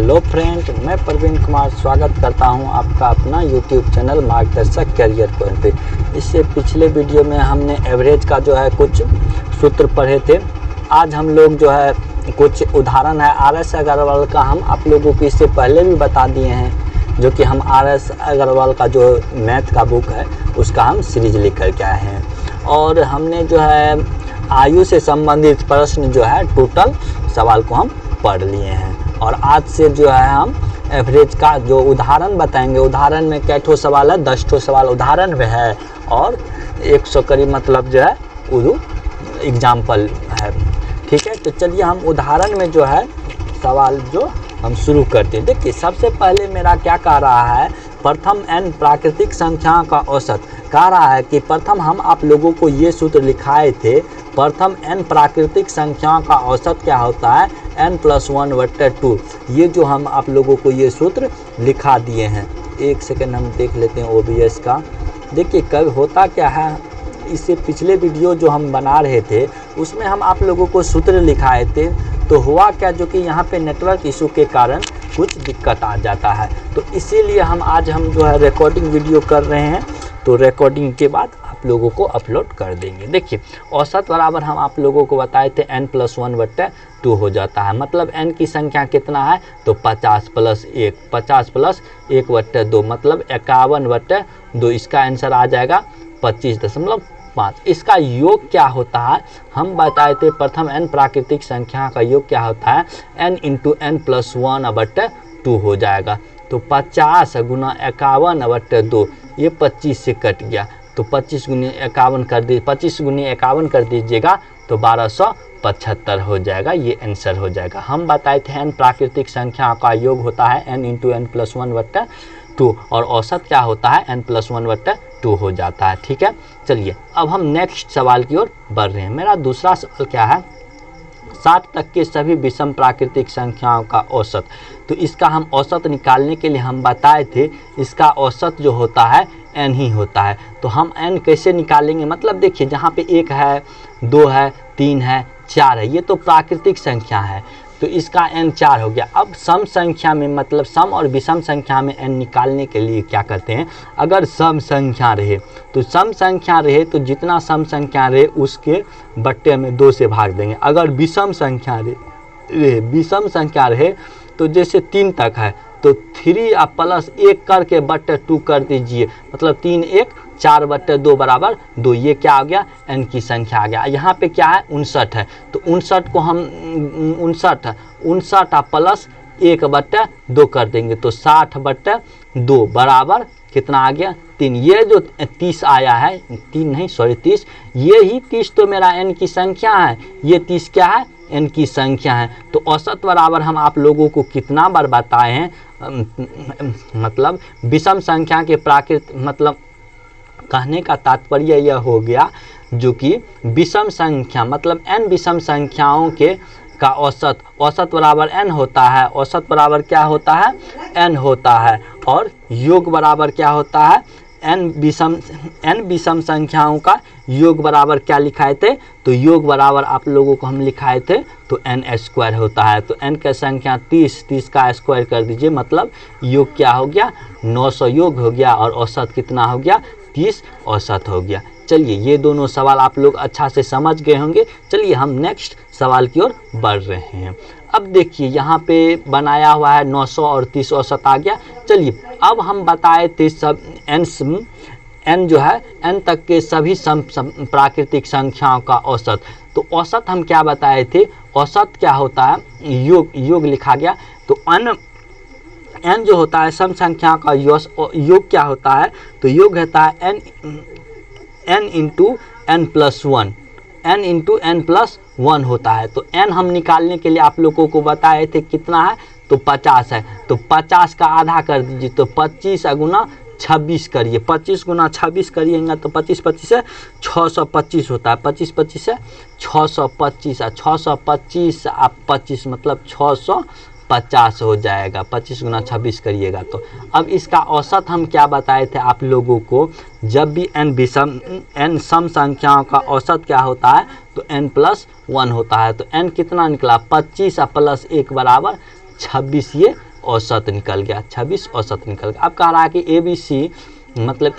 Hello friend, मैं प्रवीण कुमार स्वागत करता हूं आपका अपना यूट्यूब चैनल मार्गदर्शक करियर पॉइंट पे। इससे पिछले वीडियो में हमने एवरेज का जो है कुछ सूत्र पढ़े थे। आज हम लोग जो है कुछ उदाहरण है RS अग्रवाल का, हम आप लोगों को इससे पहले भी बता दिए हैं, जो कि हम RS अग्रवाल का जो मैथ का बुक है उसका हम सीरीज लेकर के आए हैं। और हमने जो है आयु से संबंधित प्रश्न जो है टोटल सवाल को हम पढ़ लिए हैं। और आज से जो है हम एवरेज का जो उदाहरण बताएंगे। उदाहरण में कै ठो सवाल है, 10 ठो सवाल उदाहरण में है और 100 करीब मतलब जो है उर्दू एग्जाम्पल है। ठीक है, तो चलिए हम उदाहरण में जो है सवाल जो हम शुरू करते हैं। देखिए, सबसे पहले मेरा क्या कह रहा है, प्रथम n प्राकृतिक संख्या का औसत कह रहा है कि प्रथम हम आप लोगों को ये सूत्र लिखाए थे। प्रथम n प्राकृतिक संख्या का औसत क्या होता है, n+1/2। ये जो हम आप लोगों को ये सूत्र लिखा दिए हैं। एक सेकंड हम देख लेते हैं OBS का। देखिए कब होता क्या है, इससे पिछले वीडियो जो हम बना रहे थे उसमें हम आप लोगों को सूत्र लिखाए थे, तो हुआ क्या, जो कि यहाँ पे नेटवर्क इशू के कारण कुछ दिक्कत आ जाता है। तो इसीलिए हम जो है रिकॉर्डिंग वीडियो कर रहे हैं, तो रिकॉर्डिंग के बाद आप लोगों को अपलोड कर देंगे। देखिए, औसत बराबर हम आप लोगों को बताए थे n+1/2 हो जाता है। मतलब n की संख्या कितना है, तो 50 + 1, 50 + 1/2 मतलब 51/2। इसका आंसर आ जाएगा 25.5। इसका योग क्या होता है, हम बताए थे प्रथम n प्राकृतिक संख्या का योग क्या होता है, n × n+1/2 हो जाएगा। तो 50 × 51/2, ये 25 से कट गया, तो 25 × 51 कर दीजिए, 25 × 51 कर दीजिएगा तो 1275 हो जाएगा। ये आंसर हो जाएगा। हम बताए थे n प्राकृतिक संख्या का योग होता है n × n+1/2 और औसत क्या होता है, n+1/2 हो जाता है। ठीक है, चलिए अब हम नेक्स्ट सवाल की ओर बढ़ रहे हैं। मेरा दूसरा सवाल क्या है, 60 तक के सभी विषम प्राकृतिक संख्याओं का औसत। तो इसका हम औसत निकालने के लिए हम बताए थे, इसका औसत जो होता है n ही होता है। तो हम n कैसे निकालेंगे, मतलब देखिए जहाँ पे 1 है, 2 है, 3 है, 4 है, ये तो प्राकृतिक संख्या है, तो इसका n 4 हो गया। अब सम संख्या में, मतलब सम और विषम संख्या में n निकालने के लिए क्या करते हैं, अगर सम संख्या रहे तो सम संख्या रहे तो जितना सम संख्या रहे उसके बट्टे में 2 से भाग देंगे। अगर विषम संख्या रहे तो जैसे 3 तक है तो 3 + 1 करके बट्टे 2 कर दीजिए, मतलब 3 × 1 4/2 = 2। ये क्या आ गया, n की संख्या आ गया। यहाँ पे क्या है, 59 है, तो 59 को हम 59 + 1/2 कर देंगे, तो 60/2 बराबर कितना आ गया, 3। ये जो 30 आया है, 3 नहीं सॉरी 30, ये ही 30 तो मेरा n की संख्या है, ये 30 क्या है, n की संख्या है। तो औसत बराबर हम आप लोगों को कितना बार बताए हैं, मतलब विषम संख्या के प्राकृतिक, मतलब कहने का तात्पर्य यह हो गया, जो कि विषम संख्या मतलब n विषम संख्याओं के का औसत बराबर n होता है। औसत बराबर क्या होता है, n होता है। और योग बराबर क्या होता है, n विषम संख्याओं का योग बराबर क्या लिखाए थे, तो योग बराबर आप लोगों को हम लिखाए थे तो n² होता है। तो n का संख्या 30 का स्क्वायर कर दीजिए, मतलब योग क्या हो गया, 900 योग हो गया और औसत कितना हो गया, 30 औसत हो गया। चलिए, ये दोनों सवाल आप लोग अच्छा से समझ गए होंगे। चलिए हम नेक्स्ट सवाल की ओर बढ़ रहे हैं। अब देखिए यहाँ पे बनाया हुआ है 900 और 30 औसत आ गया। चलिए अब हम बताए थे सब n जो है n तक के सभी प्राकृतिक संख्याओं का औसत। तो औसत हम क्या बताए थे, औसत क्या होता है, योग लिखा गया। तो n जो होता है सम संख्या का योग क्या होता है, तो योग होता है n × n+1, n × n+1 होता है। तो n हम निकालने के लिए आप लोगों को बताए थे कितना है, तो 50 है, तो 50 का आधा कर दीजिए, तो 25 × 26 करिए, 25 × 26 करिएगा तो 25 25 से 625 होता है, 25 25 से 625, 625 आप 25 मतलब 650 हो जाएगा। 25 × 26 करिएगा तो। अब इसका औसत हम क्या बताए थे आप लोगों को, जब भी n सम संख्याओं का औसत क्या होता है, तो n+1 होता है। तो n कितना निकला, 25 + 1 = 26 ये औसत निकल गया, 26 औसत निकल गया। अब कह रहा है कि ABC मतलब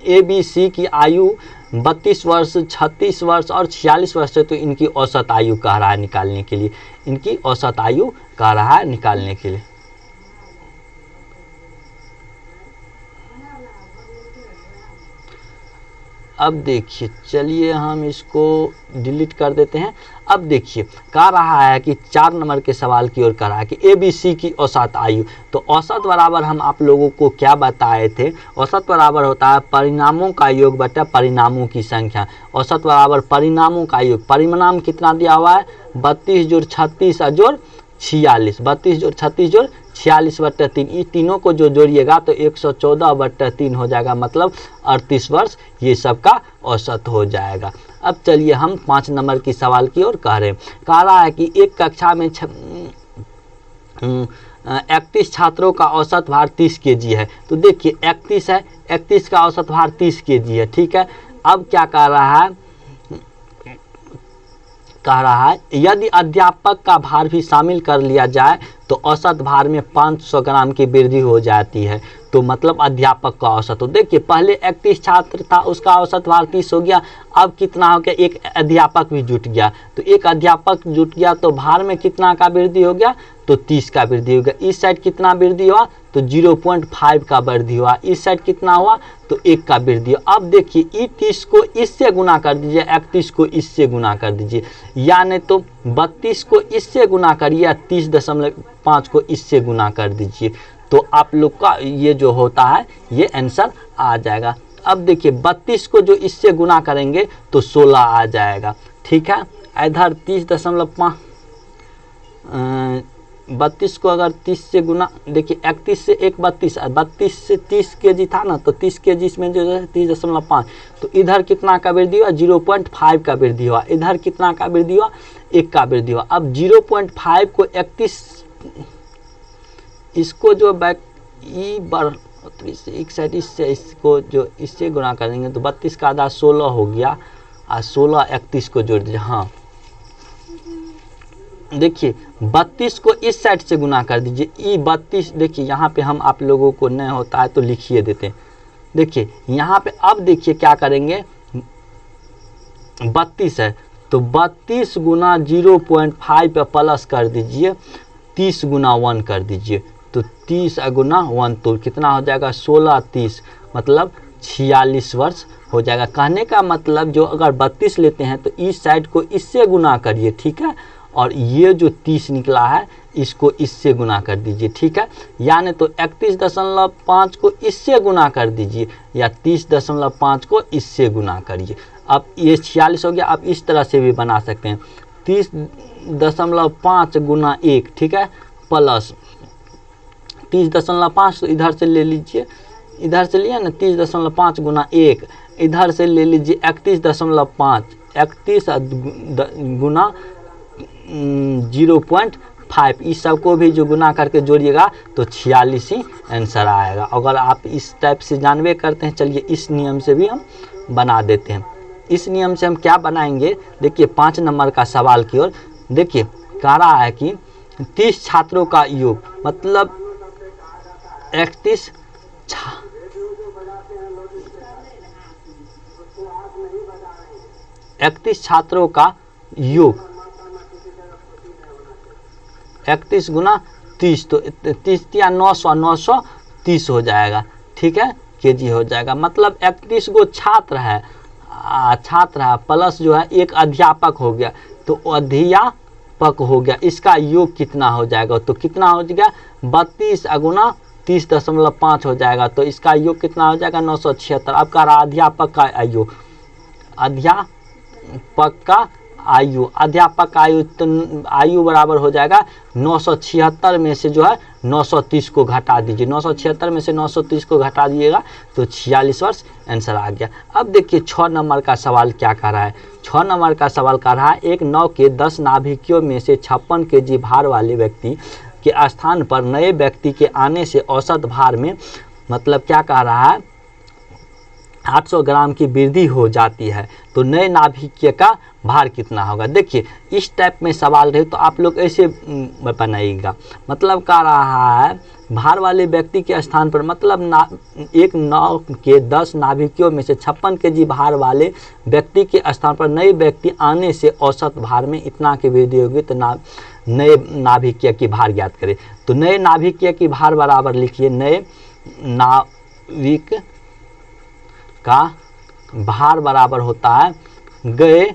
ABC की आयु 32 वर्ष, 36 वर्ष और 46 वर्ष है, तो इनकी औसत आयु कह रहा है निकालने के लिए, इनकी औसत आयु कह रहा है निकालने के लिए। अब देखिए, चलिए हम इसको डिलीट कर देते हैं। अब देखिए कह रहा है कि 4 नंबर के सवाल की ओर कह रहा है कि ABC की औसत आयु। तो औसत बराबर हम आप लोगों को क्या बताए थे, औसत बराबर होता है परिणामों का योग बटा परिणामों की संख्या। औसत बराबर परिणामों का योग, परिणाम कितना दिया हुआ है 32 जोड़ 36 जोड़ 46, 32 जोड़ 36 जोड़ 46 बट्टा 3, ये तीनों को जो जोड़िएगा तो 114 बट्टा 3 हो जाएगा, मतलब 38 वर्ष ये सब का औसत हो जाएगा। अब चलिए हम 5 नंबर की सवाल की ओर कह रहा है कि एक कक्षा में 31 छात्रों का औसत भार 30 kg है। तो देखिए 31 है, 31 का औसत भार 30 kg है, ठीक है। अब क्या कह रहा है यदि अध्यापक का भार भी शामिल कर लिया जाए तो औसत भार में 500 ग्राम की वृद्धि हो जाती है। तो मतलब अध्यापक का औसत, तो देखिए पहले 31 छात्र था, उसका औसत भार 30 हो गया, अब कितना हो गया, एक अध्यापक भी जुट गया, तो एक अध्यापक जुट गया तो भार में कितना का वृद्धि हो गया, तो 30 का वृद्धि हो गया। इस साइड कितना वृद्धि हुआ, तो 0.5 का वृद्धि हुआ। इस साइड कितना हुआ, तो 1 का वृद्धि हुआ। अब देखिए ई 30 को इससे गुना कर दीजिए, 31 को इससे गुना कर दीजिए, यानी तो 32 को इससे गुना करिए, 30.5 को इससे गुना कर दीजिए, तो आप लोग का ये जो होता है ये आंसर आ जाएगा। अब देखिए 32 को जो इससे गुना करेंगे तो 16 आ जाएगा, ठीक है। इधर 30.5 32 को अगर 30 से गुना, देखिए 31 से 1 32, 32 से 30 kg था ना, तो 30 kg इसमें जो है 30.5, तो इधर कितना का वृद्धि हुआ, 0.5 का वृद्धि हुआ। इधर कितना का वृद्धि हुआ, 1 का वृद्धि हुआ। अब 0.5 को 31, इसको जो बैक ई बार एक साइड इससे, इसको जो इससे गुना करेंगे तो 32 का आधा 16 हो गया, और 16 31 को जोड़ दीजिए। हाँ देखिए 32 को इस साइड से गुना कर दीजिए, ई 32, देखिए यहाँ पे हम आप लोगों को नहीं होता है तो लिखिए देते हैं। देखिए यहाँ पे अब देखिए क्या करेंगे, 32 है तो 32 गुना 0.5 पे प्लस कर दीजिए, 30 गुना 1 कर दीजिए, तो 30 गुना 1 तो कितना हो जाएगा, 16 30, मतलब 46 वर्ष हो जाएगा। कहने का मतलब जो अगर 32 लेते हैं तो इस साइड को इससे गुना करिए, ठीक है, और ये जो 30 निकला है इसको इससे गुना कर दीजिए, ठीक है। यानी तो 31.5 को इससे गुना कर दीजिए, या 30.5 को इससे गुना करिए। अब ये 46 हो गया। अब इस तरह से भी बना सकते हैं, 30.5 गुना 1, ठीक है, प्लस 30.5 तो इधर से ले लीजिए, इधर से लिया ना 30.5 गुना 1, इधर से ले लीजिए 31.5, 31 गुना 0.5, इस सब को भी जो गुना करके जोड़िएगा तो 46 ही आंसर आएगा। अगर आप इस टाइप से जानवे करते हैं, चलिए इस नियम से भी हम बना देते हैं। इस नियम से हम क्या बनाएंगे, देखिए 5 नंबर का सवाल की ओर देखिए, कह रहा है कि 30 छात्रों का योग, मतलब 31 छात्रों का योग, 31 गुना 30, तो 30 या 900, 930 हो जाएगा, ठीक है, kg हो जाएगा। मतलब 31 गो छात्र है प्लस जो है एक अध्यापक हो गया, तो अध्यापक हो गया, इसका योग कितना हो जाएगा, तो कितना हो जाएगा 32 गुना 30.5 हो जाएगा, तो इसका योग कितना हो जाएगा 976। अब कह रहा अध्यापक का आयु, अध्यापक का आयु, अध्यापक का आयु, तो आयु बराबर हो जाएगा 976 में से जो है 930 को घटा दीजिए, 976 में से 930 को घटा दिएगा तो 46 वर्ष आंसर आ गया। अब देखिए 6 नंबर का सवाल क्या कर रहा है। 6 नंबर का सवाल कर रहा है, एक नाव के 10 नाभिकियों में से 56 kg भार वाले व्यक्ति के स्थान पर नए व्यक्ति के आने से औसत भार में, मतलब क्या कह रहा है, 800 ग्राम की वृद्धि हो जाती है तो नए नाभिकीय का भार कितना होगा। देखिए इस टाइप में सवाल रहे तो आप लोग ऐसे बनाइएगा। मतलब कह रहा है भार वाले व्यक्ति के स्थान पर, मतलब एक नाव के 10 नाभिकियों में से 56 केजी भार वाले व्यक्ति के स्थान पर नए व्यक्ति आने से औसत भार में इतना की वृद्धि होगी तो नए नाभिकीय की भार ज्ञात करें। तो नए नाभिकीय की भार बराबर लिखिए, नए नाविक का भार बराबर होता है गए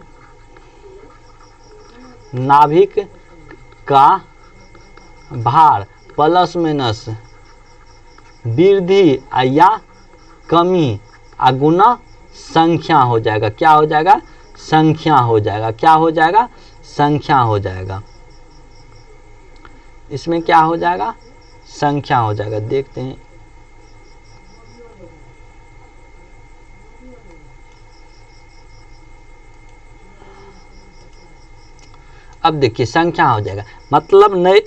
नाभिक का भार प्लस माइनस वृद्धि या कमी गुना संख्या हो जाएगा। क्या हो जाएगा? संख्या हो जाएगा। क्या हो जाएगा? संख्या हो जाएगा। इसमें क्या हो जाएगा? संख्या हो जाएगा। देखते हैं अब देखिए संख्या हो जाएगा। मतलब नए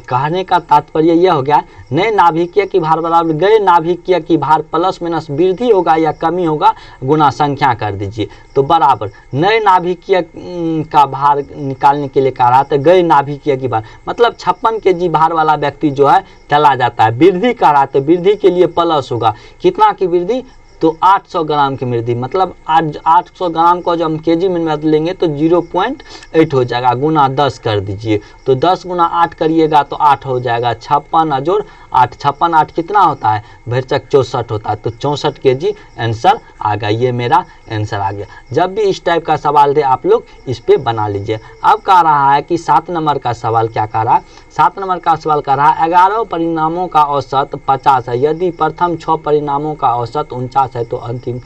कहने का तात्पर्य यह हो गया नए नाभिकीय की भार बराबर गए नाभिकीय की भार प्लस माइनस वृद्धि होगा या कमी होगा गुना संख्या कर दीजिए। तो बराबर नए नाभिकीय का भार निकालने के लिए कह रहा था गए नाभिकीय की भार, मतलब 56 केजी भार वाला व्यक्ति जो है चला जाता है। वृद्धि कह रहा था, वृद्धि के लिए प्लस होगा कितना की वृद्धि? तो 800 ग्राम की वृद्धि। मतलब 800 ग्राम को जब हम केजी में बदलेंगे तो 0.8 हो जाएगा, गुना 10 कर दीजिए। तो 10 गुना 8 करिएगा तो 8 हो जाएगा। 56 जोड़ 8, 56 8 कितना होता है? भरचक 64 होता है। तो 64 केजी आंसर आ गया। ये मेरा आंसर आ गया। जब भी इस टाइप का सवाल दे आप लोग इस पे बना लीजिए। अब कह रहा है कि 7 नंबर का सवाल क्या कह रहा है? 7 नंबर का सवाल कह रहा है 11 परिणामों का औसत 50 है। यदि प्रथम 6 परिणामों का औसत 49 है तो अंतिम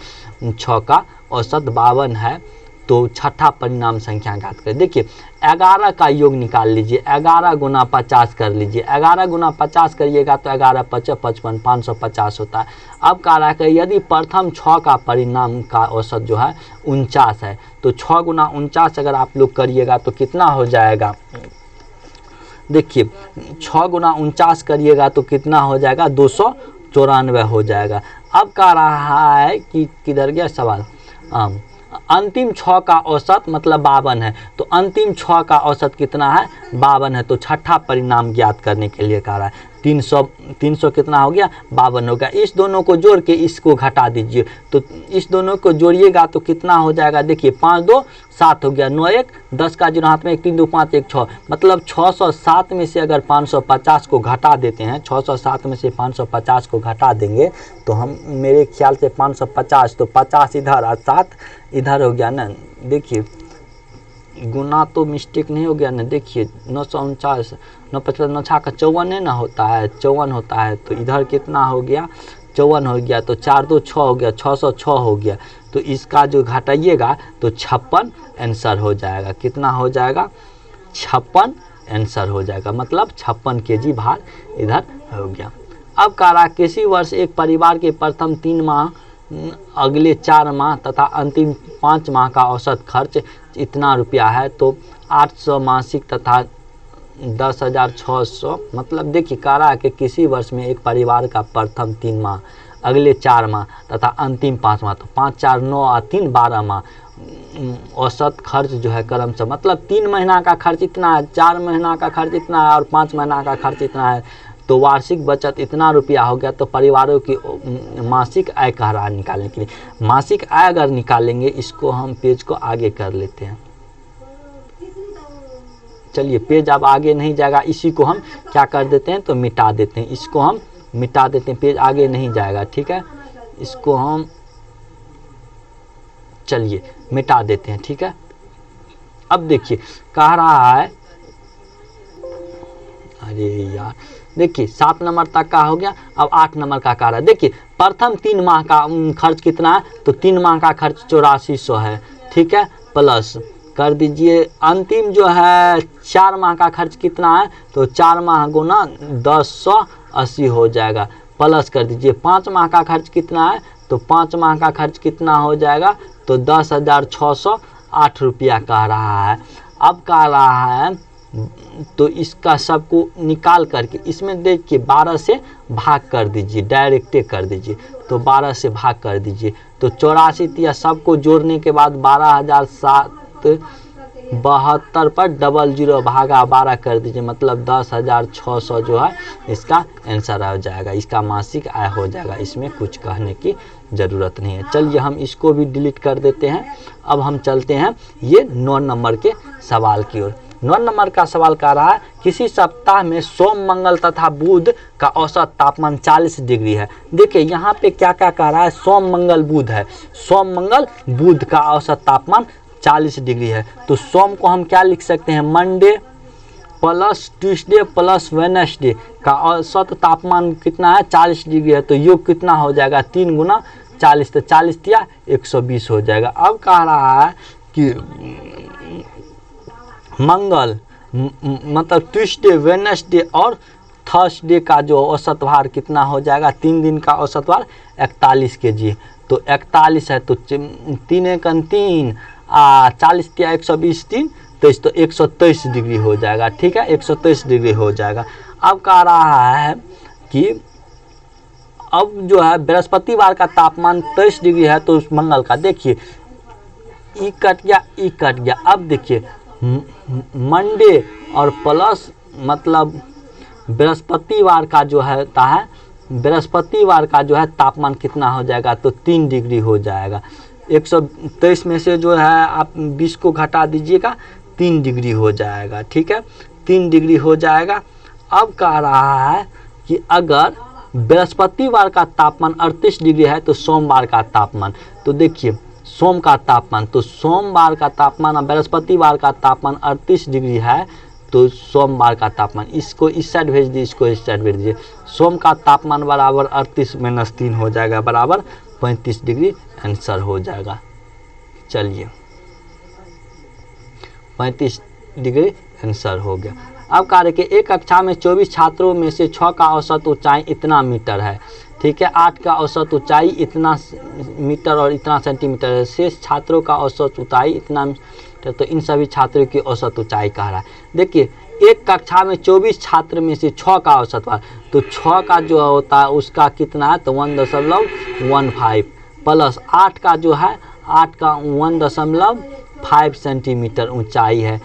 6 का औसत 52 है तो छठा परिणाम संख्या ज्ञात करें। देखिए 11 का योग निकाल लीजिए, 11 गुना 50 कर लीजिए। 11 गुना 50 करिएगा तो 11 5 55 550 होता है। अब कह रहा है कि यदि प्रथम 6 का परिणाम का औसत जो है 49 है तो 6 गुना 49 अगर आप लोग करिएगा तो कितना हो जाएगा? देखिए 6 गुना 49 करिएगा तो कितना हो जाएगा? 294 हो जाएगा। अब कह रहा है कि किधर गया सवाल? अंतिम 6 का औसत मतलब 52 है। तो अंतिम 6 का औसत कितना है? 52 है। तो छठा परिणाम ज्ञात करने के लिए कह रहा है 300 कितना हो गया? 52 हो गया। इस दोनों को जोड़ के इसको घटा दीजिए। तो इस दोनों को जोड़िएगा तो कितना हो जाएगा? देखिए 5 2 7 हो गया, 9 1 10 का जीरो हाथ में 1 3 2 5 1 6, मतलब 607 में से अगर 550 को घटा देते हैं, 607 में से 550 को घटा देंगे तो हम मेरे ख्याल से 550 तो 50 इधर और 7 इधर हो गया ना। देखिए गुना तो मिस्टेक नहीं हो गया ना। देखिए 949 955 9 6 का 54 है ना, होता है 54 होता है। तो इधर कितना हो गया? 54 हो गया। तो 4 2 6 हो गया, 606 हो गया। तो इसका जो घटाइएगा तो 56 आंसर हो जाएगा। कितना हो जाएगा? 56 आंसर हो जाएगा। मतलब 56 केजी भार इधर हो गया। अब कह रहा किसी वर्ष एक परिवार के प्रथम 3 माह, अगले 4 माह तथा अंतिम 5 माह का औसत खर्च इतना रुपया है तो 800 मासिक तथा 10,600, मतलब देखिए कह रहा है कि किसी वर्ष में एक परिवार का प्रथम 3 माह, अगले 4 माह तथा अंतिम 5 माह, तो 5 4 9 और 3 12 माह औसत खर्च जो है क्रमशः, मतलब 3 महीना का खर्च इतना है, 4 महीना का खर्च इतना है और 5 महीना का खर्च इतना है, तो वार्षिक बचत इतना रुपया हो गया। तो परिवारों की मासिक आय कह रहा है निकालने के लिए। मासिक आय अगर निकालेंगे, इसको हम पेज को आगे कर लेते हैं। चलिए पेज अब आगे नहीं जाएगा, इसी को हम क्या कर देते हैं तो मिटा देते हैं। इसको हम मिटा देते हैं, पेज आगे नहीं जाएगा, ठीक है। इसको हम चलिए मिटा देते हैं, ठीक है। अब देखिए कह रहा है, अरे यार देखिए 7 नंबर तक का हो गया। अब 8 नंबर का कह रहा है, देखिए प्रथम 3 माह का खर्च कितना है, तो 3 माह का खर्च 8400 है, ठीक है, प्लस कर दीजिए अंतिम जो है 4 माह का खर्च कितना है, तो 4 माह गुना 1080 हो जाएगा, प्लस कर दीजिए 5 माह का खर्च कितना है, तो 5 माह का खर्च कितना हो जाएगा, तो 10,608 रुपया कह रहा है। अब कह रहा है तो इसका सबको निकाल करके इसमें देखिए 12 से भाग कर दीजिए, डायरेक्टे कर दीजिए, तो 12 से भाग कर दीजिए तो 84 तिया सबको जोड़ने के बाद 12,772 पर 00 भागा 12 कर दीजिए, मतलब 10,600 जो है इसका आंसर आ जाएगा, इसका मासिक आय हो जाएगा। इसमें कुछ कहने की ज़रूरत नहीं है। चलिए हम इसको भी डिलीट कर देते हैं। अब हम चलते हैं ये 9 नंबर के सवाल की ओर। 9 नंबर का सवाल कह रहा है किसी सप्ताह में सोम, मंगल तथा बुध का औसत तापमान 40 डिग्री है। देखिए यहाँ पे क्या क्या कह रहा है, सोम, मंगल, बुध है। सोम, मंगल, बुध का औसत तापमान 40 डिग्री है। तो सोम को हम क्या लिख सकते हैं, Monday plus Tuesday plus Wednesday का औसत तापमान कितना है, 40 डिग्री है। तो योग कितना हो जाएगा, 3 गुना 40, तो 40 तिया 120 हो जाएगा। अब कह रहा है कि मंगल मतलब ट्यूसडे, वेडनेसडे और थर्सडे का जो औसत भार कितना हो जाएगा, 3 दिन का औसत भार 41 kg। तो 41 है तो 3 1 3 40 तिया 120 3 23, तो 123 डिग्री हो जाएगा। ठीक है, 123 डिग्री हो जाएगा। अब कह रहा है कि अब जो है बृहस्पतिवार का तापमान 23 डिग्री है, तो उस मंगल का देखिए ई कट गया। अब देखिए मंडे और प्लस मतलब बृहस्पतिवार का जो है बृहस्पतिवार का जो है तापमान कितना हो जाएगा, तो 3 डिग्री हो जाएगा। 123 में से जो है आप 20 को घटा दीजिएगा, 3 डिग्री हो जाएगा। ठीक है, 3 डिग्री हो जाएगा। अब कह रहा है कि अगर बृहस्पतिवार का तापमान 38 डिग्री है तो सोमवार का तापमान, तो देखिए सोम का तापमान, तो सोमवार का तापमान और बृहस्पतिवार का तापमान 38 डिग्री है, तो सोमवार का तापमान, इसको इस साइड भेज दीजिए, इसको इस साइड भेज दीजिए। सोम का तापमान बराबर 38 - 3 हो जाएगा, बराबर 35 डिग्री आंसर हो जाएगा। चलिए 35 डिग्री आंसर हो गया। अब कह रहे कि एक कक्षा में 24 छात्रों में से 6 का औसत ऊंचाई इतना मीटर है। ठीक है, 8 का औसत ऊंचाई इतना मीटर और इतना सेंटीमीटर है। शेष छात्रों का औसत ऊंचाई इतना मीटर, तो इन सभी छात्रों की औसत ऊंचाई कह रहा है। देखिए एक कक्षा में 24 छात्र में से 6 का औसत भार, तो 6 का जो होता है उसका कितना है, तो 1.15 प्लस 8 का जो है 8 का 1.5 सेंटीमीटर ऊंचाई है।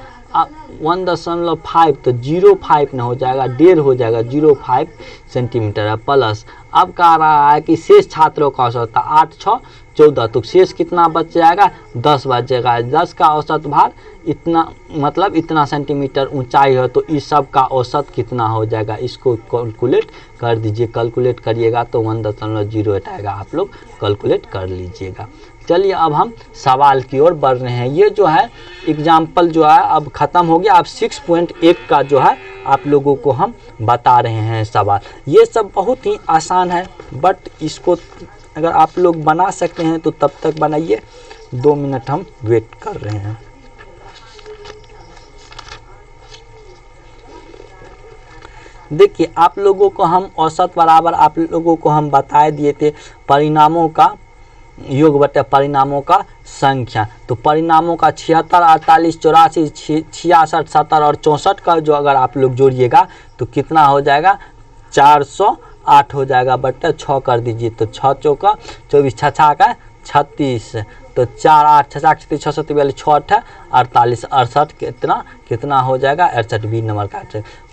1.5 तो 0.5 न हो जाएगा, 1.5 हो जाएगा, 0.5 सेंटीमीटर है प्लस। अब कह रहा है कि शेष छात्रों का औसत 8 6 14, तो शेष कितना बच जाएगा, 10 बच जाएगा। 10 का औसत भार इतना मतलब इतना सेंटीमीटर ऊंचाई है, तो इस सब का औसत कितना हो जाएगा, इसको कैलकुलेट कर दीजिए। कैलकुलेट करिएगा तो 1.08 आएगा, आप लोग कैलकुलेट कर लीजिएगा। चलिए अब हम सवाल की ओर बढ़ रहे हैं। ये जो है एग्जाम्पल जो है अब ख़त्म हो गया। अब 6.1 का जो है आप लोगों को हम बता रहे हैं सवाल। ये सब बहुत ही आसान है, बट इसको अगर आप लोग बना सकते हैं तो तब तक बनाइए। 2 मिनट हम वेट कर रहे हैं। देखिए आप लोगों को हम औसत बराबर आप लोगों को हम बताए दिए थे परिणामों का योग बटे परिणामों का संख्या। तो परिणामों का 76, 48, 84, 66, 70 और 64 का जो अगर आप लोग जोड़िएगा तो कितना हो जाएगा, 408 हो जाएगा, बटे 6 कर दीजिए। तो 6 चौका 24, 6 का 36, तो 4 8 6 36 6 7 42 6 8 48 68 कितना हो जाएगा, 68 बी नंबर का।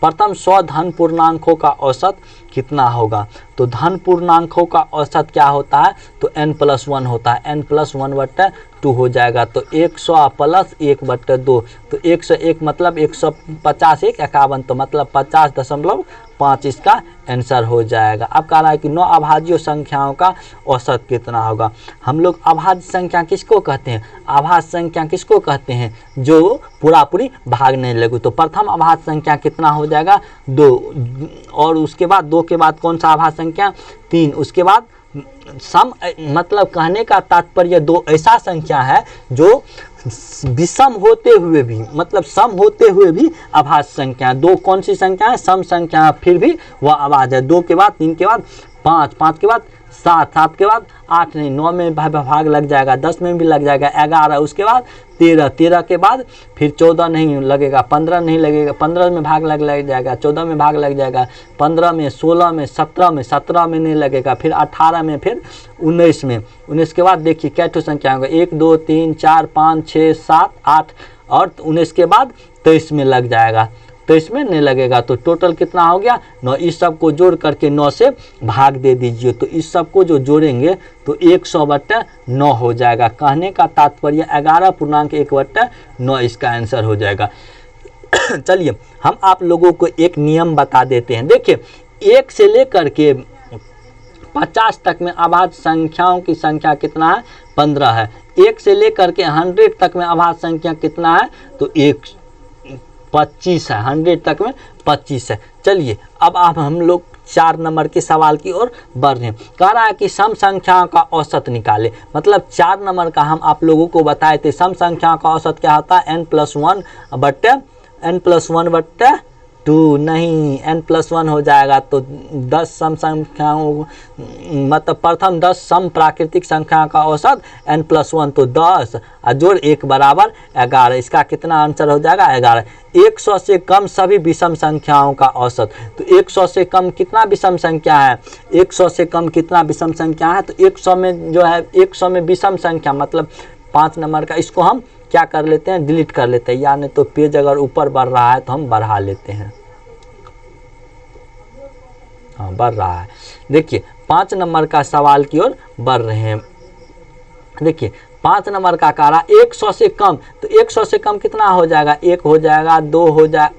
प्रथम 100 धन पूर्णांकों का औसत कितना होगा। तो धन पूर्णांकों का औसत क्या होता है, तो n+1 होता है। n+1 बटे 2 हो जाएगा, तो 100 प्लस 1 बटे 2, तो 101 मतलब 150 1 51, तो मतलब 50.5 इसका आंसर हो जाएगा। अब कह रहा है कि 9 अभाज्य संख्याओं का औसत कितना होगा। हम लोग अभाज्य संख्या किसको कहते हैं, अभाज्य संख्या किसको कहते हैं, जो पूरी भागने लगे। तो प्रथम अभाज्य संख्या कितना हो जाएगा, 2, और उसके बाद 2 के बाद कौन सा अभाज्य संख्या, 3, उसके बाद सम, मतलब कहने का तात्पर्य 2 ऐसा संख्या है जो विषम होते हुए भी, मतलब सम होते हुए भी अभाज्य संख्या। 2 कौन सी संख्या है, सम संख्या, फिर भी वह अभाज्य है। 2 के बाद 3 के बाद 5, 5 के बाद 7, 7 के बाद 8 नहीं, 9 में भाग लग जाएगा, 10 में भी लग जाएगा, 11, उसके बाद 13, 13 के बाद फिर 14 नहीं लगेगा, 15 नहीं लगेगा, 15 में भाग लग जाएगा, 14 में भाग लग जाएगा, 15 में, 16 में, 17 में, 17 में नहीं लगेगा, फिर 18 में, फिर 19 में, 19 के बाद देखिए क्या ठो संख्या होगा, 1 2 3 4 5 6 7 8 और 19 के बाद 23 में लग जाएगा, 23 में नहीं लगेगा, तो टोटल कितना हो गया 9। इस सब को जोड़ करके 9 से भाग दे दीजिए, तो इस सब को जो जोड़ेंगे तो 100/9 हो जाएगा। कहने का तात्पर्य 11.1/9 इसका आंसर हो जाएगा। चलिए हम आप लोगों को एक नियम बता देते हैं। देखिए 1 से लेकर के 50 तक में अभाज्य संख्याओं की संख्या कितना है, 15 है। 1 से लेकर के 100 तक में अभाज्य संख्या कितना है, तो 25 है, 100 तक में 25 है। चलिए अब आप हम लोग 4 नंबर के सवाल की ओर बढ़ रहे हैं। कह रहा है कि सम संख्याओं का औसत निकाले, मतलब 4 नंबर का हम आप लोगों को बताए थे। सम संख्याओं का औसत क्या होता है, n+1/2 नहीं, n+1 हो जाएगा, तो 10 सम संख्याओं मतलब प्रथम 10 सम प्राकृतिक संख्या का औसत n+1, तो 10 और जोड़ 1 बराबर 11। इसका कितना आंसर हो जाएगा, 11। 100 से कम सभी विषम संख्याओं का औसत, तो 100 से कम कितना विषम संख्या है, 100 से कम कितना विषम संख्या है, तो 100 में जो है 100 में विषम संख्या मतलब 5 नंबर का, इसको हम क्या कर लेते हैं, डिलीट कर लेते हैं, यानी तो पेज अगर ऊपर बढ़ रहा है तो हम बढ़ा लेते हैं। हाँ बढ़ रहा है। देखिए 5 नंबर का सवाल की ओर बढ़ रहे हैं। देखिए 5 नंबर का कह रहा 100 से कम, तो 100 से कम कितना हो जाएगा, 1 हो जाएगा, 2 हो जाए,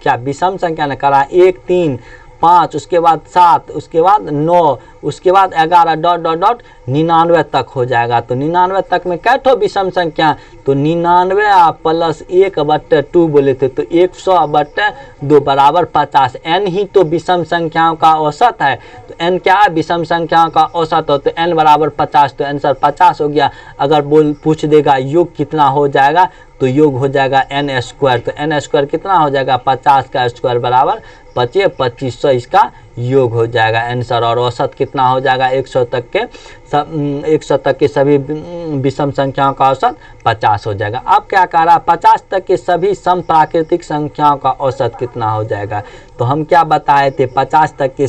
क्या विषम संख्या ने करा, 1 3 5, उसके बाद 7, उसके बाद 9, उसके बाद 11 डॉट डॉट डॉट 99 तक हो जाएगा। तो 99 तक में क्या ठो विषम संख्या, तो 99 प्लस 1/2 बोले थे, तो 100/2 बराबर 50। n ही तो विषम संख्याओं का औसत है, तो n क्या है, विषम संख्याओं का औसत हो, तो n बराबर 50, तो आंसर 50 हो गया। अगर पूछ देगा योग कितना हो जाएगा, तो योग हो जाएगा n², तो n² कितना हो जाएगा, 50 का स्क्वायर बराबर 2500 इसका योग हो जाएगा आंसर। और औसत कितना हो जाएगा, 100 तक के सभी विषम संख्याओं का औसत 50 हो जाएगा। अब क्या कह रहा है, 50 तक के सभी सम प्राकृतिक संख्याओं का औसत कितना हो जाएगा, तो हम क्या बताए थे, 50 तक के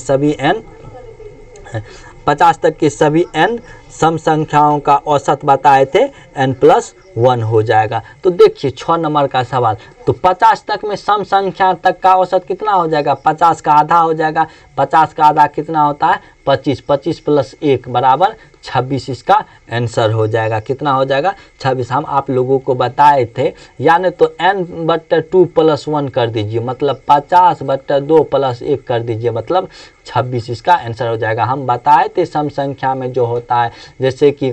सभी n सम संख्याओं का औसत बताए थे n+1 हो जाएगा। तो देखिए 6 नंबर का सवाल, तो 50 तक में सम संख्या तक का औसत कितना हो जाएगा, 50 का आधा हो जाएगा। 50 का आधा कितना होता है, 25, 25 + 1 बराबर 26 इसका आंसर हो जाएगा। कितना हो जाएगा, 26। हम आप लोगों को बताए थे, यानी तो n/2 + 1 कर दीजिए, मतलब 50/2 + 1 कर दीजिए, मतलब 26 इसका आंसर हो जाएगा। हम बताए थे सम संख्या में जो होता है, जैसे कि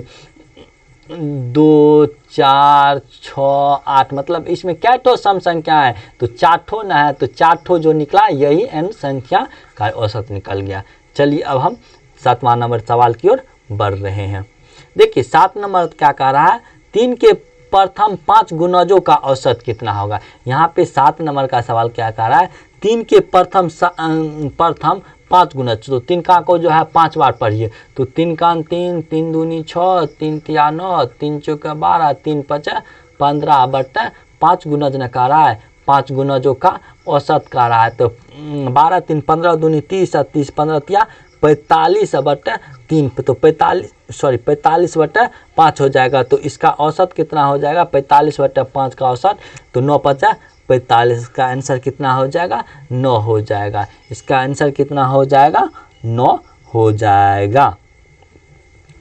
2 4 6 8, मतलब इसमें क्या ठो सम संख्या है, तो 4 ठो ना है, तो 4 ठो जो निकला यही n संख्या का औसत निकल गया। चलिए अब हम 7वां नंबर सवाल की ओर बढ़ रहे हैं। देखिए 7 नंबर क्या कह रहा है, 3 के प्रथम 5 गुणजों का औसत कितना होगा। यहाँ पे 7 नंबर का सवाल क्या कह रहा है, 3 के प्रथम 5 गुणज, तो 3 का को जो है 5 बार पढ़िए, तो 3 का 3, 3 दूनी 6, 3 तिया 9, 3 चौका 12, 3 5 15/5 गुणज ने कह रहा है, 5 गुणजों का औसत कह रहा है। तो 12 3 15 दूनी 30, 30 15 तिया 45/3, तो 45/5 हो जाएगा। तो इसका औसत कितना हो जाएगा, 45/5 का औसत, तो 9 5 45, का आंसर कितना हो जाएगा, 9 हो जाएगा। इसका आंसर कितना हो जाएगा, 9 हो जाएगा।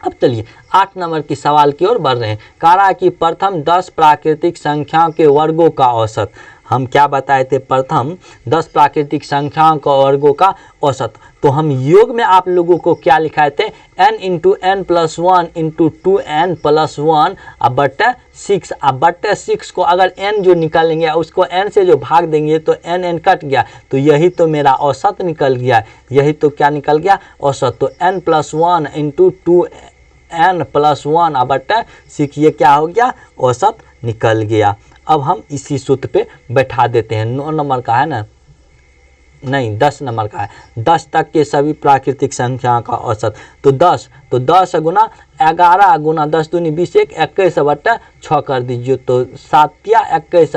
अब चलिए 8 नंबर की सवाल की ओर बढ़ रहे हैं। कह रहा है कि प्रथम 10 प्राकृतिक संख्याओं के वर्गों का औसत। हम क्या बताए थे, प्रथम 10 प्राकृतिक संख्याओं का वर्गों का औसत। तो हम योग में आप लोगों को क्या लिखाए थे, n × n + 1 × 2n + 1 / 6। अब / 6 को अगर n जो निकालेंगे उसको n से जो भाग देंगे तो n कट गया, तो यही तो मेरा औसत निकल गया। यही तो क्या निकल गया, औसत। तो n + 1 × 2n + 1 / 6, ये क्या हो गया, औसत निकल गया। अब हम इसी सूत्र पे बैठा देते हैं। 9 नंबर का है ना, नहीं 10 नंबर का है, 10 तक के सभी प्राकृतिक संख्याओं का औसत। तो 10 गुना 11 गुना 10 दूनी 20 21/6 कर दीजिए। तो 7 या 21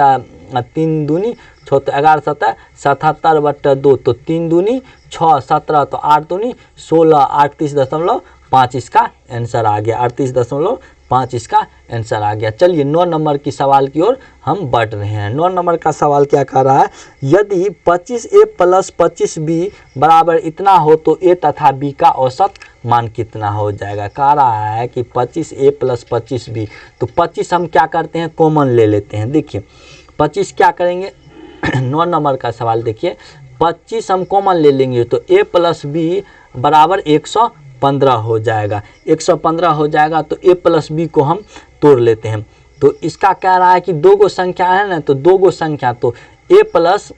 3 दूनी 6 तो 11 7 77/2 तो 3 दूनी 6 17 तो 8 दूनी 16 38.5 इसका आंसर आ गया। 38.5 इसका आंसर आ गया। चलिए 9 नंबर की सवाल की ओर हम बढ़ रहे हैं। 9 नंबर का सवाल क्या कह रहा है, यदि 25a + 25b बराबर इतना हो तो a तथा b का औसत मान कितना हो जाएगा। कह रहा है कि 25a + 25b, तो 25 हम क्या करते हैं कॉमन ले लेते हैं। देखिए 25 क्या करेंगे 9 नंबर का सवाल देखिए, 25 हम कॉमन ले लेंगे तो a + b बराबर 115 हो जाएगा। 115 हो जाएगा तो a + b को हम तोड़ लेते हैं। तो इसका कह रहा है कि 2 गो संख्या है ना, तो 2 गो संख्या तो a +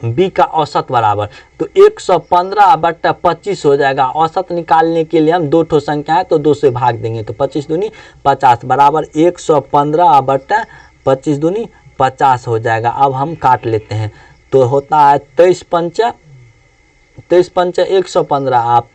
b का औसत बराबर तो 115/25 हो जाएगा। औसत निकालने के लिए हम 2 ठो संख्या है तो 2 से भाग देंगे तो 25 दूनी 50 बराबर 115/25 दूनी 50 हो जाएगा। अब हम काट लेते हैं तो होता है 23 पंचा 115 आप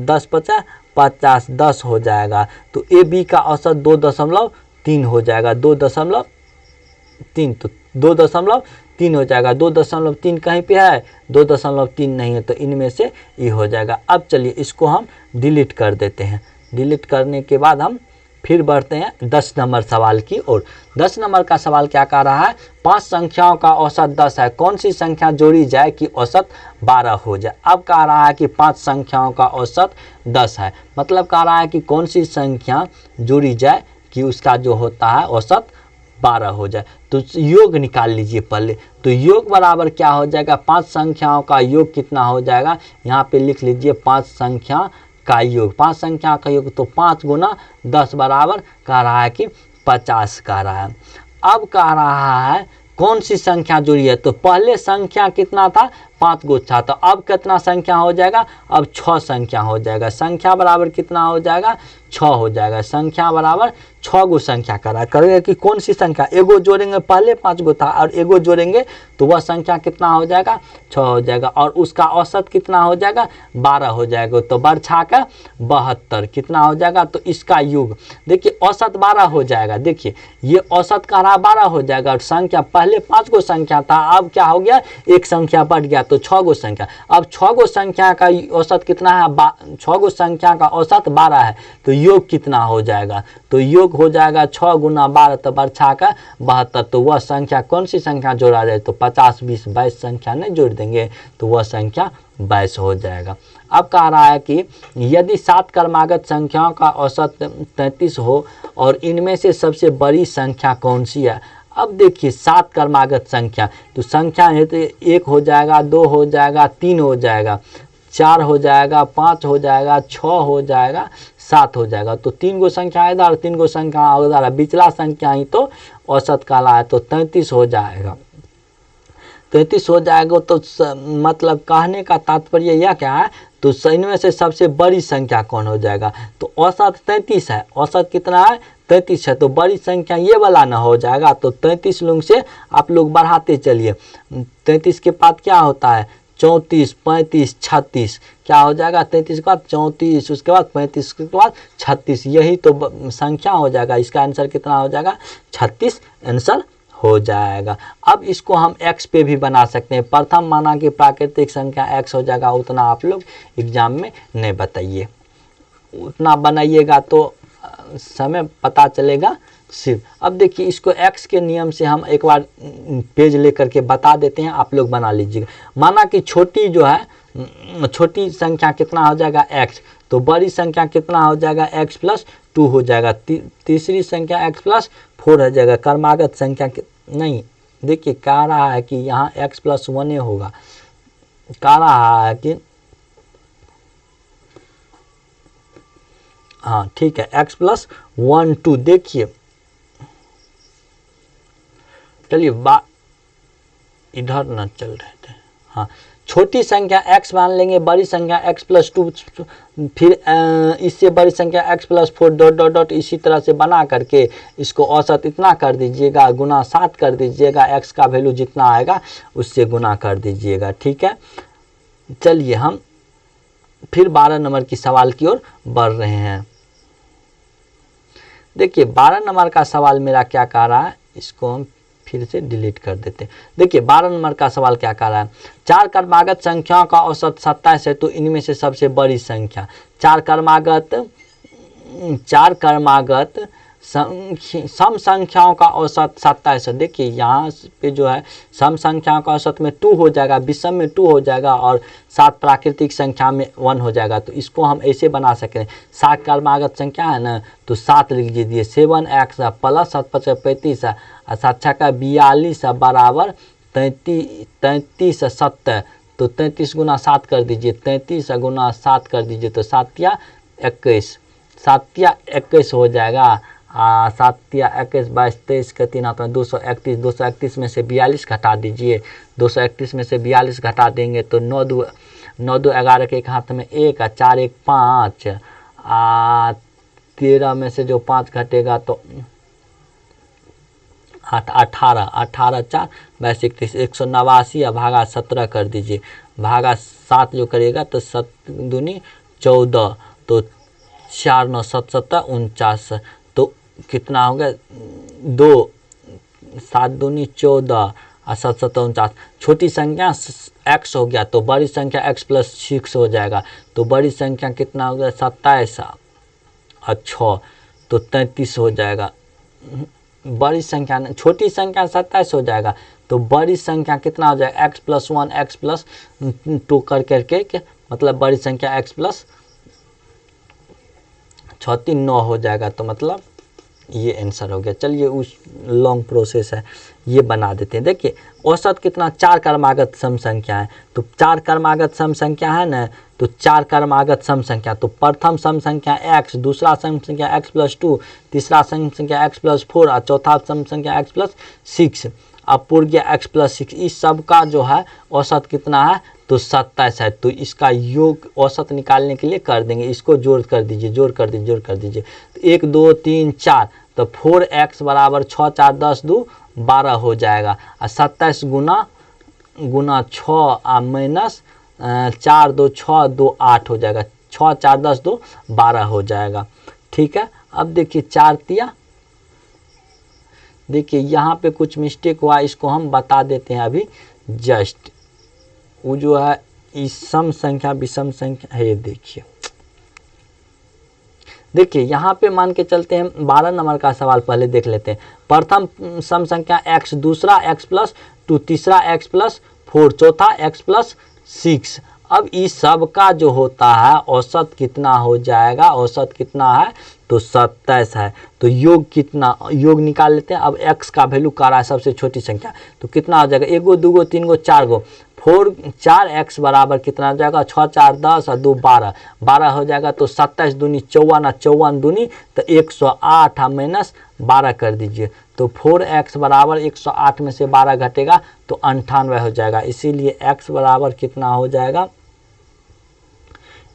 10 50 50 10 हो जाएगा। तो ए बी का औसत 2.3 हो जाएगा। 2.3 तो 2.3 हो जाएगा। 2.3 कहीं पे है 2.3 नहीं है तो इनमें से ये हो जाएगा। अब चलिए इसको हम डिलीट कर देते हैं। डिलीट करने के बाद हम फिर बढ़ते हैं 10 नंबर सवाल की ओर। 10 नंबर का सवाल क्या कह रहा है, 5 संख्याओं का औसत 10 है, कौन सी संख्या जोड़ी जाए कि औसत 12 हो जाए। अब कह रहा है कि 5 संख्याओं का औसत 10 है, मतलब कह रहा है कि कौन सी संख्या जोड़ी जाए कि उसका जो होता है औसत 12 हो जाए। तो योग निकाल लीजिए पहले। तो योग बराबर क्या हो जाएगा, 5 संख्याओं का योग कितना हो जाएगा, यहाँ पे लिख लीजिए 5 संख्या का योग। 5 संख्या का योग तो 5 गुना 10 बराबर कह रहा है कि 50 कह रहा है। अब कह रहा है कौन सी संख्या जुड़ी है, तो पहले संख्या कितना था 5 गो था, तो अब कितना संख्या हो जाएगा, अब 6 संख्या हो जाएगा। संख्या बराबर कितना हो जाएगा 6 हो जाएगा। संख्या बराबर 6 गो संख्या करेगा कि कौन सी संख्या, एगो जोड़ेंगे पहले 5 गो था और एगो जोड़ेंगे तो वह संख्या कितना हो जाएगा 6 हो जाएगा। और उसका औसत कितना हो जाएगा 12 हो जाएगा। तो बरछा का 72 कितना हो जाएगा, तो इसका योग देखिए औसत 12 हो जाएगा। देखिए ये औसत का रहा 12 हो जाएगा और संख्या पहले 5 गो संख्या था, अब क्या हो गया एक संख्या बढ़ गया तो 6 गो संख्या। अब 6 गो संख्या का औसत कितना है 6 गो संख्या का औसत 12 है, तो योग कितना हो जाएगा, तो योग हो जाएगा 6 गुना 12 तो बरछा का 72। तो वह संख्या कौन सी संख्या जोड़ा जाए, तो 50 20 22 संख्या नहीं जोड़ देंगे तो वह संख्या 22 हो जाएगा। अब कह रहा है कि यदि 7 क्रमागत संख्याओं का औसत 33 हो और इनमें से सबसे बड़ी संख्या कौन सी है। अब देखिए 7 क्रमागत संख्या, तो संख्या है तो 1 हो जाएगा 2 हो जाएगा 3 हो जाएगा 4 हो जाएगा 5 हो जाएगा 6 हो जाएगा 7 हो जाएगा। तो 3 गो संख्या इधर और 3 गो संख्या उधर, बिचला संख्या ही तो औसत काला है तो 33 हो जाएगा। 33 हो जाएगा तो मतलब कहने का तात्पर्य यह क्या है, तो इनमें से सबसे बड़ी संख्या कौन हो जाएगा, तो औसत 33 है। औसत कितना है 33 है, तो बड़ी संख्या ये वाला ना हो जाएगा। तो 33 लोग से आप लोग बढ़ाते चलिए। 33 के बाद क्या होता है 34 35 36 क्या हो जाएगा 33 के बाद 34 उसके बाद 35 के बाद 36, यही तो संख्या हो जाएगा। इसका आंसर कितना हो जाएगा 36 आंसर हो जाएगा। अब इसको हम x पे भी बना सकते हैं। प्रथम माना कि प्राकृतिक संख्या x हो जाएगा, उतना आप लोग एग्जाम में नहीं बताइए, उतना बनाइएगा तो समय पता चलेगा सिर्फ। अब देखिए इसको x के नियम से हम एक बार पेज लेकर के बता देते हैं, आप लोग बना लीजिएगा। माना कि छोटी जो है छोटी संख्या कितना हो जाएगा x, तो बड़ी संख्या कितना हो जाएगा x + 2 हो जाएगा। तीसरी संख्या x + 4 हो जाएगा। क्रमागत संख्या नहीं, देखिए कह रहा है कि यहाँ x + 1 होगा। कह रहा है कि हाँ ठीक है x + 1 2, देखिए चलिए इधर न चल रहे थे, हाँ छोटी संख्या x मान लेंगे, बड़ी संख्या x प्लस 2, फिर इससे बड़ी संख्या x plus 4 dot dot dot इसी तरह से बना करके इसको औसत इतना कर दीजिएगा, गुना 7 कर दीजिएगा, x का वैल्यू जितना आएगा उससे गुना कर दीजिएगा। ठीक है, चलिए हम फिर 12 नंबर की सवाल की ओर बढ़ रहे हैं। देखिए 12 नंबर का सवाल मेरा क्या कह रहा है, इसको हम फिर से डिलीट कर देते हैं। देखिए 12 नंबर का सवाल क्या कह रहा है, 4 क्रमागत संख्याओं का औसत 27 है, तो इनमें से सबसे बड़ी संख्या। 4 क्रमागत सम संख्याओं का औसत 27 है। देखिए यहाँ पे जो है सम संख्याओं का औसत में 2 हो जाएगा, विषम में 2 हो जाएगा और 7 प्राकृतिक संख्या में 1 हो जाएगा। तो इसको हम ऐसे बना सकते हैं, 7 क्रमागत संख्या है ना, तो 7 लिख लीजिए, 7x प्लस 7 × 35 और 7 × 42 बराबर 33 70। तो 33 गुना 7 कर दीजिए, 33 गुना 7 कर दीजिए, तो 7 या 21, 7 या 21 हो जाएगा। 7 या 21 22 23 के 3 आता है 231, 231 में से 42 घटा दीजिए, 231 में से 42 घटा देंगे तो 9 2 11 के एक हाथ में 1, 4 1 5, 13 में से जो 5 घटेगा तो 8 18, 18 4 22 31, 189 भागा 17 कर दीजिए, भागा 7 जो करेगा तो 7 दूनी 14, तो 4 9 7 7 49, तो कितना हो गया 2, 7 दूनी 14 और 7 7 49। छोटी संख्या x हो गया तो बड़ी संख्या x प्लस 6 हो जाएगा, तो बड़ी संख्या कितना हो गया 27 और 6 तो 33 हो जाएगा। बड़ी संख्या छोटी संख्या 27 हो जाएगा, तो बड़ी संख्या कितना हो जाएगा x प्लस 1 x प्लस 2 करके मतलब बड़ी संख्या x प्लस 6 3 9 हो जाएगा। तो मतलब ये आंसर हो गया। चलिए उस लॉन्ग प्रोसेस है ये बना देते हैं। देखिए औसत कितना 4 क्रमागत सम संख्या है, तो 4 क्रमागत सम संख्या है ना, तो 4 क्रमागत सम संख्या, तो प्रथम सम संख्या x, दूसरा सम संख्या x प्लस 2, तीसरा सम संख्या x प्लस 4 और चौथा सम संख्या x प्लस 6, अब पूर्व गया x प्लस 6। इस सब का जो है औसत कितना है तो 27 है। तो इसका योग औसत निकालने के लिए कर देंगे, इसको जोड़ कर दीजिए, जोड़ कर दीजिए। तो 1 2 3 4, तो 4x बराबर 6 4 10 2 12 हो जाएगा, और 27 गुना 6 और माइनस 4 2 6 2 8 हो जाएगा, 6 4 10 2 12 हो जाएगा। ठीक है, अब देखिए 4 तिया, देखिए यहाँ पे कुछ मिस्टेक हुआ, इसको हम बता देते हैं अभी जस्ट। वो जो है इस सम संख्या विषम संख्या है, देखिए यहाँ पे मान के चलते हैं 12 नंबर का सवाल पहले देख लेते हैं। प्रथम सम संख्या x, दूसरा x प्लस 2, तीसरा x प्लस 4, चौथा x प्लस 6। अब इस सब का जो होता है औसत कितना हो जाएगा, औसत कितना है तो 27 है। तो योग कितना, योग निकाल लेते हैं। अब x का वैल्यू का रहा है सबसे छोटी संख्या, तो कितना हो जाएगा 1 गो 2 गो 3 गो 4 गो, 4x बराबर कितना हो जाएगा 6 4 10 और 2 12, 12 हो जाएगा। तो 27 दूनी 54 और 54 दूनी तो 108 माइनस 12 कर दीजिए, तो 4x बराबर 108 में से 12 घटेगा तो 98 हो जाएगा। इसीलिए x बराबर कितना हो जाएगा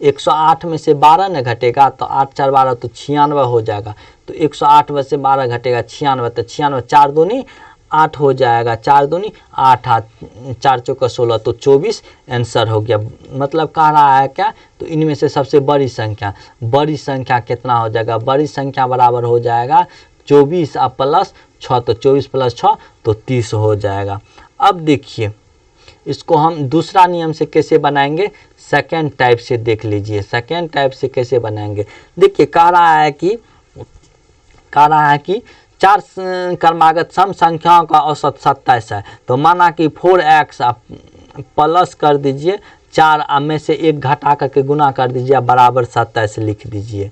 108 में से 12 न घटेगा तो 8 4 12 तो 96 हो जाएगा। तो 108 में से 12 घटेगा 96, तो 96 4 दूनी 8 हो जाएगा, 4 दूनी 8 4 चौका 16, तो 24 आंसर हो गया। मतलब कह रहा है क्या, तो इनमें से सबसे बड़ी संख्या कितना हो जाएगा, बड़ी संख्या बराबर हो जाएगा 24 प्लस 6, तो 24 प्लस 6 तो 30 हो जाएगा। अब देखिए इसको हम दूसरा नियम से कैसे बनाएंगे, सेकेंड टाइप से देख लीजिए। सेकेंड टाइप से कैसे बनाएंगे, देखिए कह रहा है कि 4 क्रमागत सम संख्याओं का औसत 27 है, तो माना कि 4x प्लस कर दीजिए 4 में से 1 घटा करके गुना कर दीजिए, बराबर 27 लिख दीजिए,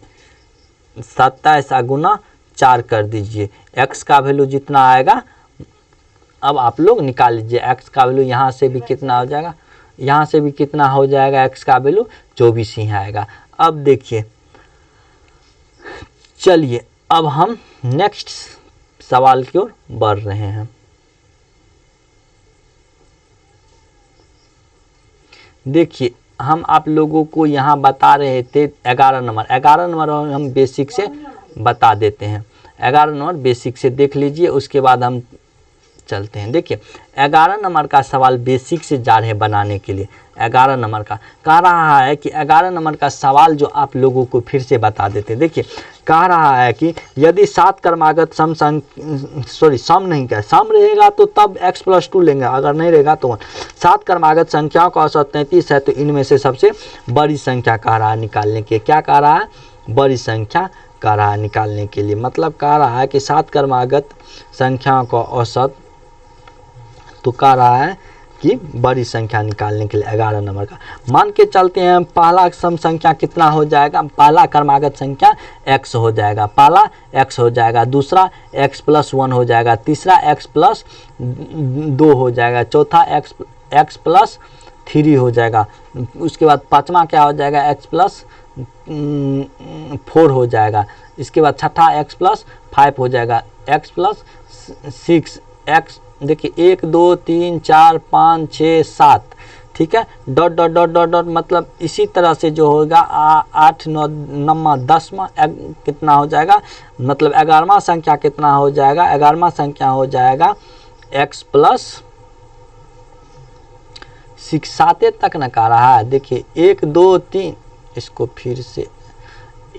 27 गुना 4 कर दीजिए। x का वैल्यू जितना आएगा अब आप लोग निकाल लीजिए, x का वैल्यू यहाँ से भी कितना हो जाएगा, यहाँ से भी कितना हो जाएगा, x का वैल्यू 24 ही आएगा। अब देखिए चलिए अब हम नेक्स्ट सवाल की ओर बढ़ रहे हैं। देखिए हम आप लोगों को यहाँ बता रहे थे 11 नंबर हम बेसिक से बता देते हैं। 11 नंबर बेसिक से देख लीजिए, उसके बाद हम चलते हैं। देखिए 11 नंबर का सवाल बेसिक से जा रहे हैं बनाने के लिए। 11 नंबर का कह रहा है कि 11 नंबर का सवाल जो आप लोगों को फिर से बता देते हैं। देखिए कह रहा है कि यदि 7 क्रमागत सम रहेगा तो तब x+2 लेंगे, अगर नहीं रहेगा तो 7 क्रमागत संख्याओं का औसत 33 है, तो इनमें से सबसे बड़ी संख्या कह रहा है निकालने के। क्या कह रहा है? बड़ी संख्या कह रहा है निकालने के लिए। मतलब कह रहा है कि 7 क्रमागत संख्याओं का औसत, तो कह रहा है कि बड़ी संख्या निकालने के लिए 11 नंबर का। मान के चलते हैं पहला सम संख्या कितना हो जाएगा, पहला क्रमागत संख्या x हो जाएगा, पहला x हो जाएगा, दूसरा x+1 हो जाएगा, तीसरा x+2 हो जाएगा, चौथा x+3 हो जाएगा, उसके बाद पांचवा क्या हो जाएगा x+4 हो जाएगा, इसके बाद छठा x+5 हो जाएगा, x+6 x देखिए 1 2 3 4 5 6 7, ठीक है, dot dot dot dot dot, मतलब इसी तरह से जो होगा 8 9 9वां 10वां कितना हो जाएगा, मतलब 11वां संख्या कितना हो जाएगा, 11वां संख्या हो जाएगा x+6। 7 तक न कह रहा है। देखिए 1 2 3, इसको फिर से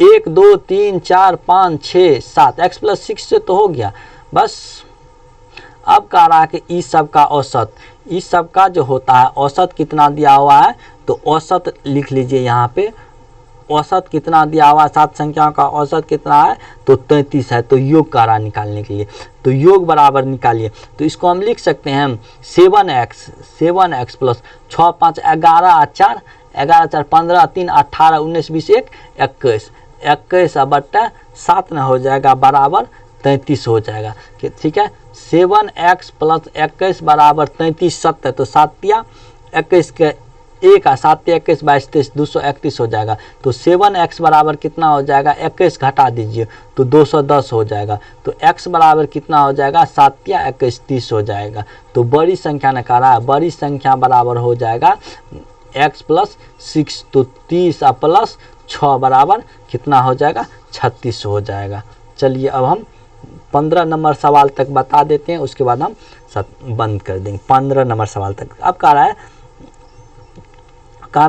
1 2 3 4 5 6 7, x+6 से तो हो गया बस। अब कह रहा है कि इस सब का औसत, इस सब का जो होता है औसत कितना दिया हुआ है, तो औसत लिख लीजिए यहाँ पे, औसत कितना दिया हुआ है, 7 संख्याओं का औसत कितना है, तो 33 है। तो योग कह रहा है निकालने के लिए, तो योग बराबर निकालिए। तो इसको हम लिख सकते हैं 7x + 6 5 11 4 11 4 15 3 18 19 20 1 21 21/7 न हो जाएगा बराबर 33 हो जाएगा। ठीक है, 7x + 21 बराबर 33 7 है, तो 7 या 21 के 1 7 21 22 23 231 हो जाएगा। तो 7x बराबर कितना हो जाएगा, 21 घटा दीजिए तो 210 हो जाएगा। तो x बराबर कितना हो जाएगा, 7 या 21 30 हो जाएगा। तो बड़ी संख्या ने कहा है, बड़ी संख्या बराबर हो जाएगा x+6, तो 30 + 6 बराबर कितना हो जाएगा, 36 हो जाएगा। चलिए अब हम 15 नंबर सवाल तक बता देते हैं, उसके बाद हम बंद कर देंगे 15 नंबर सवाल तक। अब कह रहा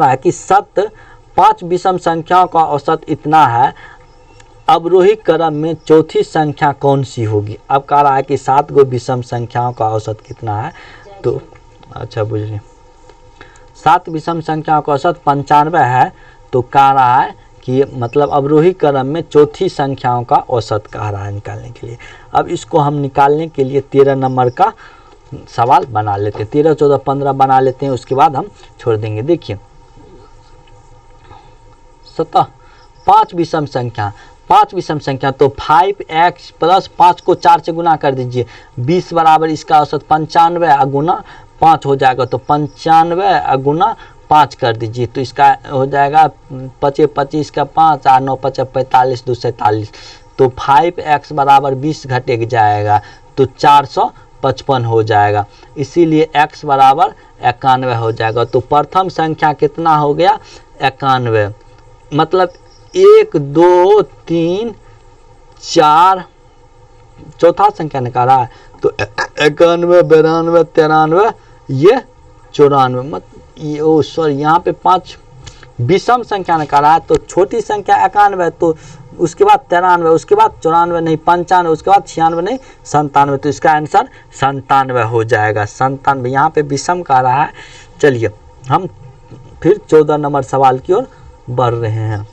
है कि 5 विषम संख्याओं का औसत इतना है, अवरोही क्रम में चौथी संख्या कौन सी होगी। अब कह रहा है कि 7 गो विषम संख्याओं का औसत कितना है, तो अच्छा बुझिए 7 विषम संख्याओं का औसत 95 है। तो कह रहा है कि मतलब अवरोही क्रम में चौथी संख्याओं का औसत कह रहा है निकालने के लिए। अब इसको हम निकालने के लिए 13 नंबर का सवाल बना लेते हैं, 13 14 15 बना लेते हैं, उसके बाद हम छोड़ देंगे। देखिए 5 विषम संख्या, 5 विषम संख्या, तो 5x + 5 को 4 से गुना कर दीजिए, 20 बराबर इसका औसत 95 गुना 5 हो जाएगा। तो 95 गुना 5 कर दीजिए, तो इसका हो जाएगा 25 25 का 5 8 9 5 45 2 47। तो 5x बराबर 20 घटे जाएगा, तो 455 हो जाएगा। इसीलिए x बराबर 91 हो जाएगा। तो प्रथम संख्या कितना हो गया, 91, मतलब 1 2 3 4, चौथा संख्या निकाला है, तो 91 92 93 ये 94, मतलब सॉरी यहाँ पे 5 विषम संख्या निकाला है, तो छोटी संख्या 91, तो उसके बाद 93, उसके बाद 94 नहीं 95, उसके बाद 96 नहीं 97, तो इसका आंसर 97 हो जाएगा। 97 यहाँ पे विषम कह रहा है। चलिए हम फिर 14 नंबर सवाल की ओर बढ़ रहे हैं।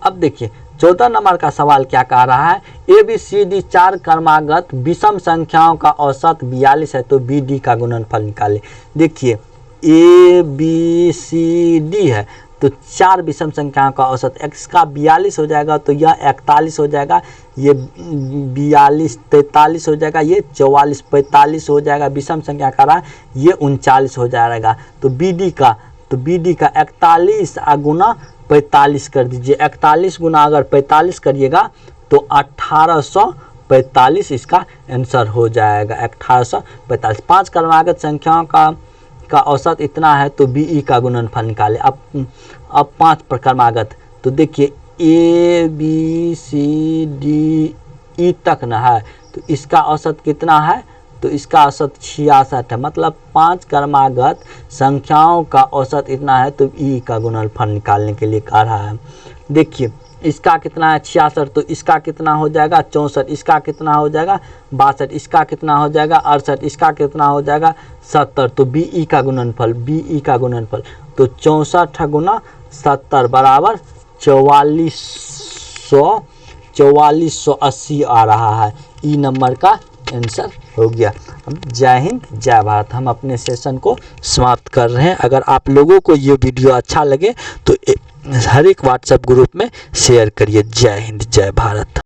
अब देखिए 14 नंबर का सवाल क्या कह रहा है, ABCD 4 क्रमागत विषम संख्याओं का औसत 42 है, तो BD का गुणनफल निकालें। देखिए ABCD है, तो 4 विषम संख्याओं का औसत, x का 42 हो जाएगा, तो यह 41 हो जाएगा, ये 42 43 हो जाएगा, ये 44 45 हो जाएगा। विषम संख्या का रहा ये 39 हो जाएगा। तो BD का 41 गुना 45 कर दीजिए। 41 गुना अगर 45 करिएगा तो 1845 1845 इसका आंसर हो जाएगा 1845। 5 क्रमागत संख्याओं का औसत इतना है तो बीई का गुणनफल निकालें। अब 5 क्रमागत, तो देखिए A B C D E तक ना है, तो इसका औसत कितना है, तो इसका औसत 66 है। मतलब 5 क्रमागत संख्याओं का औसत इतना है तो ई का गुणनफल निकालने के लिए कह रहा है। देखिए इसका कितना है 66, तो इसका कितना हो जाएगा 64, इसका कितना हो जाएगा 62, इसका कितना हो जाएगा 68, इसका कितना हो जाएगा 70। तो बीई का गुणनफल, बीई का गुणनफल तो 64 गुना 70 बराबर 4480 आ रहा है। ई नंबर का आंसर हो गया। अब जय हिंद जय भारत, हम अपने सेशन को समाप्त कर रहे हैं। अगर आप लोगों को ये वीडियो अच्छा लगे तो हर एक व्हाट्सएप ग्रुप में शेयर करिए। जय हिंद जय भारत।